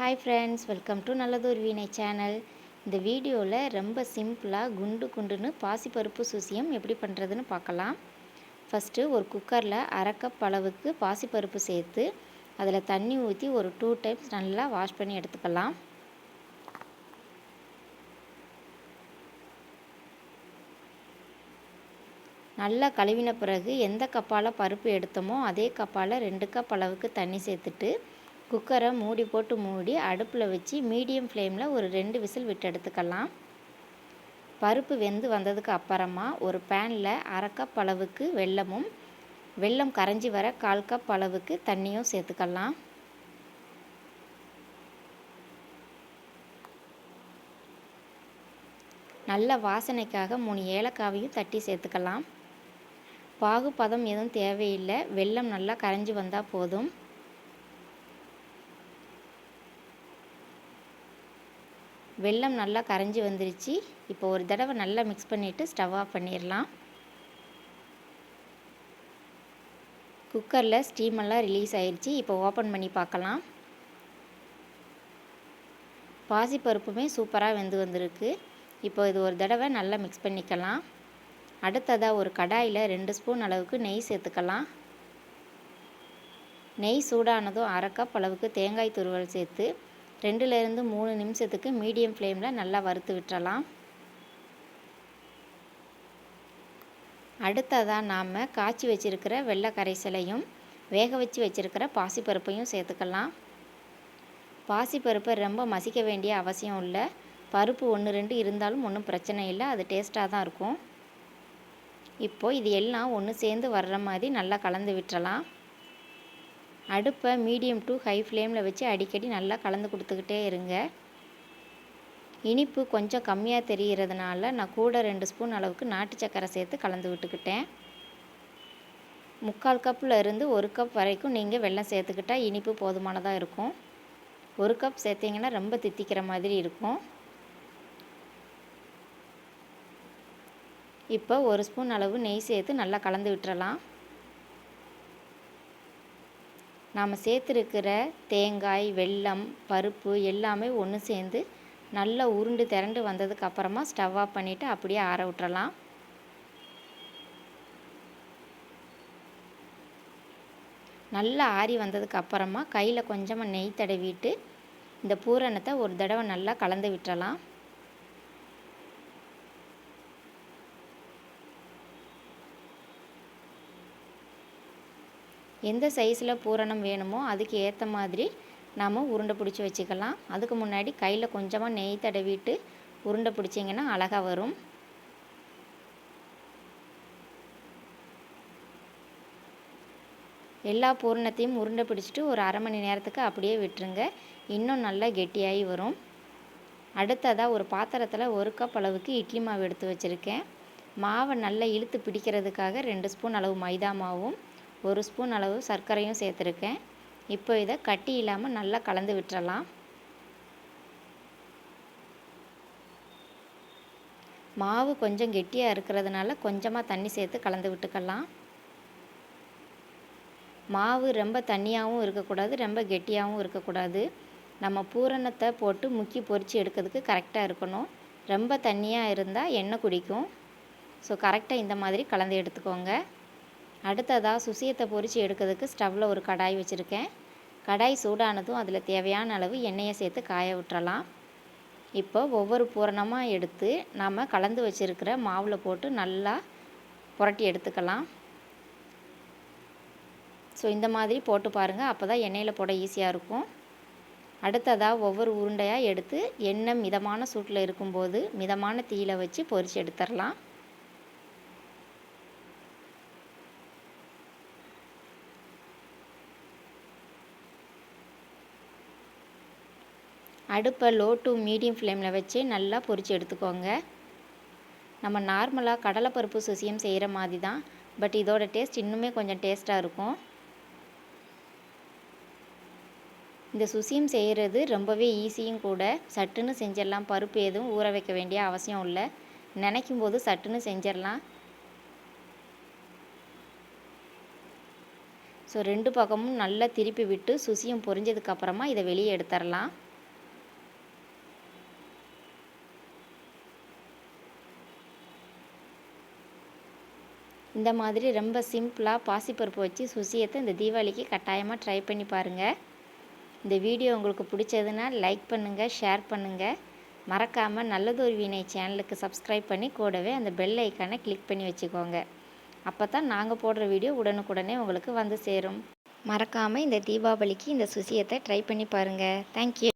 Hi friends, welcome to நல்லதொரு வீணை channel. இந்த வீடியோவில் ரொம்ப சிம்பிளாக குண்டுன்னு பாசிப்பருப்பு சுசியம் எப்படி பண்ணுறதுன்னு பார்க்கலாம். ஃபஸ்ட்டு ஒரு குக்கரில் அரை கப் அளவுக்கு பாசிப்பருப்பு சேர்த்து அதில் தண்ணி ஊற்றி ஒரு 2 டைம்ஸ் நல்லா வாஷ் பண்ணி எடுத்துக்கலாம். நல்லா கழுவின பிறகு எந்த கப்பால் பருப்பு எடுத்தோமோ அதே கப்பால் 2 கப் அளவுக்கு தண்ணி சேர்த்துட்டு குக்கரை மூடி அடுப்பில் வச்சு மீடியம் ஃப்ளேமில் ஒரு 2 விசில் விட்டு எடுத்துக்கலாம். பருப்பு வெந்து வந்ததுக்கு அப்புறமா ஒரு பேனில் அரை கப் அளவுக்கு வெல்லம் கரைஞ்சி வர 1/4 கப் அளவுக்கு தண்ணியும் சேர்த்துக்கலாம். நல்ல வாசனைக்காக 3 ஏலக்காவையும் தட்டி சேர்த்துக்கலாம். பாகு பதம் எதுவும் தேவையில்லை, வெல்லம் நல்லா கரைஞ்சி வந்தால் போதும். வெல்லம் நல்லா கரைஞ்சி வந்துருச்சு. இப்போ ஒரு தடவை நல்லா மிக்ஸ் பண்ணிவிட்டு ஸ்டவ் ஆஃப் பண்ணிடலாம். குக்கரில் ஸ்டீமெல்லாம் ரிலீஸ் ஆயிடுச்சு. இப்போ ஓப்பன் பண்ணி பார்க்கலாம். பாசிப்பருப்புமே சூப்பராக வெந்து வந்திருக்கு. இப்போ இது ஒரு தடவை நல்லா மிக்ஸ் பண்ணிக்கலாம். அடுத்ததாக ஒரு கடாயில் 2 ஸ்பூன் அளவுக்கு நெய் சேர்த்துக்கலாம். நெய் சூடானதும் அரை கப் அளவுக்கு தேங்காய் துருவல் சேர்த்து 2லேருந்து 3 நிமிஷத்துக்கு மீடியம் ஃப்ளேமில் நல்லா வறுத்து விட்டுறலாம். அடுத்ததாக நாம் காய்ச்சி வச்சுருக்கிற வெள்ளை கரைசலையும் வேக வச்சு வச்சுருக்கிற பாசிப்பருப்பையும் சேர்த்துக்கலாம். பாசிப்பருப்பை ரொம்ப மசிக்க வேண்டிய அவசியம் இல்லை. பருப்பு 1-2 இருந்தாலும் ஒன்றும் பிரச்சனை இல்லை, அது டேஸ்ட்டாக தான் இருக்கும். இப்போது இது எல்லாம் ஒன்று சேர்ந்து வர்ற மாதிரி நல்லா கலந்து விட்டுறலாம். அடுப்பை மீடியம் டு ஹை ஃப்ளேமில் வச்சு அடிக்கடி நல்லா கலந்து கொடுத்துக்கிட்டே இருங்க. இனிப்பு கொஞ்சம் கம்மியாக தெரிகிறதுனால நான் கூட 2 ஸ்பூன் அளவுக்கு நாட்டு சர்க்கரை சேர்த்து கலந்து விட்டுக்கிட்டேன். 3/4 கப்பில் இருந்து 1 கப் வரைக்கும் நீங்கள் வெல்லம் சேர்த்துக்கிட்டால் இனிப்பு போதுமானதாக இருக்கும். 1 கப் சேர்த்திங்கன்னா ரொம்ப தித்திக்கிற மாதிரி இருக்கும். இப்போ 1 ஸ்பூன் அளவு நெய் சேர்த்து நல்லா கலந்து விட்டுறலாம். நாம் சேர்த்துருக்கிற தேங்காய், வெல்லம், பருப்பு எல்லாமே ஒன்று சேர்ந்து நல்லா உருண்டு திரண்டு வந்ததுக்கு அப்புறமா ஸ்டவ் ஆஃப் பண்ணிவிட்டு அப்படியே ஆற விட்டுறலாம். நல்லா ஆறி வந்ததுக்கு அப்புறமா கையில் கொஞ்சமாக நெய் தடவிட்டு இந்த பூரணத்தை ஒரு தடவை நல்லா கலந்து விட்டுறலாம். எந்த சைஸில் பூரணம் வேணுமோ அதுக்கு ஏற்ற மாதிரி நாம் உருண்டை பிடிச்சி வச்சுக்கலாம். அதுக்கு முன்னாடி கையில் கொஞ்சமாக நெய் தடவிட்டு உருண்டை பிடிச்சிங்கன்னா அழகாக வரும். எல்லா பூரணத்தையும் உருண்டை பிடிச்சிட்டு ஒரு அரை மணி நேரத்துக்கு அப்படியே விட்டுருங்க. இன்னும் நல்லா கெட்டியாகி வரும். அடுத்ததாக ஒரு பாத்திரத்தில் 1 கப் அளவுக்கு இட்லி மாவு எடுத்து வச்சுருக்கேன். மாவை நல்லா இழுத்து பிடிக்கிறதுக்காக 2 ஸ்பூன் அளவு மைதா மாவும் 1 ஸ்பூன் அளவு சர்க்கரையும் சேர்த்துருக்கேன். இப்போ இதை கட்டி இல்லாமல் நல்லா கலந்து விட்டுறலாம். மாவு கொஞ்சம் கெட்டியாக இருக்கிறதுனால கொஞ்சமாக தண்ணி சேர்த்து கலந்து விட்டுக்கலாம். மாவு ரொம்ப தண்ணியாகவும் இருக்கக்கூடாது, ரொம்ப கெட்டியாகவும் இருக்கக்கூடாது. நம்ம பூரணத்தை போட்டு முக்கி பொரித்து எடுக்கிறதுக்கு கரெக்டாக இருக்கணும். ரொம்ப தண்ணியாக இருந்தால் எண்ணெய் குடிக்கும். ஸோ கரெக்டாக இந்த மாதிரி கலந்து எடுத்துக்கோங்க. அடுத்ததாக சுசியத்தை பொரித்து எடுக்கிறதுக்கு ஸ்டவ்வில் ஒரு கடாய் வச்சுருக்கேன். கடாய் சூடானதும் அதில் தேவையான அளவு எண்ணெயை சேர்த்து காய விட்டுறலாம். இப்போ ஒவ்வொரு பூரணமாக எடுத்து நாம் கலந்து வச்சுருக்கிற மாவில் போட்டு நல்லா புரட்டி எடுத்துக்கலாம். ஸோ இந்த மாதிரி போட்டு பாருங்கள், அப்போ தான் எண்ணெயில் போட ஈஸியாக இருக்கும். அடுத்ததாக ஒவ்வொரு உருண்டையாக எடுத்து எண்ணெய் மிதமான சூட்டில் இருக்கும்போது மிதமான தீயில் வச்சு பொரித்து எடுத்துடலாம். அடுப்பை லோ டு மீடியம் ஃப்ளேமில் வச்சு நல்லா பொரித்து எடுத்துக்கோங்க. நம்ம நார்மலாக கடலைப்பருப்பு சுசியம் செய்கிற மாதிரி தான், பட் இதோட டேஸ்ட் இன்னுமே கொஞ்சம் டேஸ்ட்டாக இருக்கும். இந்த சுசியம் செய்கிறது ரொம்பவே ஈஸியும் கூட. சட்டுன்னு செஞ்சிடலாம். பருப்பு எதுவும் ஊற வைக்க வேண்டிய அவசியம் இல்லை. நினைக்கும் போது சட்டுன்னு செஞ்சிடலாம். ஸோ 2 பக்கமும் நல்லா திருப்பி விட்டு சுசியம் பொரிஞ்சதுக்கப்புறமா இதை வெளியே எடுத்துடலாம். இந்த மாதிரி ரொம்ப சிம்பிளாக பாசிப்பருப்பு வச்சு சுசியத்தை இந்த தீபாவளிக்கு கட்டாயமாக ட்ரை பண்ணி பாருங்கள். இந்த வீடியோ உங்களுக்கு பிடிச்சதுன்னா லைக் பண்ணுங்கள், ஷேர் பண்ணுங்கள். மறக்காமல் நல்லதொரு வீணை சேனலுக்கு சப்ஸ்கிரைப் பண்ணி கூடவே அந்த பெல் ஐக்கானை கிளிக் பண்ணி வச்சுக்கோங்க. அப்போ தான் நாங்கள் போடுற வீடியோ உடனுக்குடனே உங்களுக்கு வந்து சேரும். மறக்காமல் இந்த தீபாவளிக்கு இந்த சுசியத்தை ட்ரை பண்ணி பாருங்கள். தேங்க்யூ.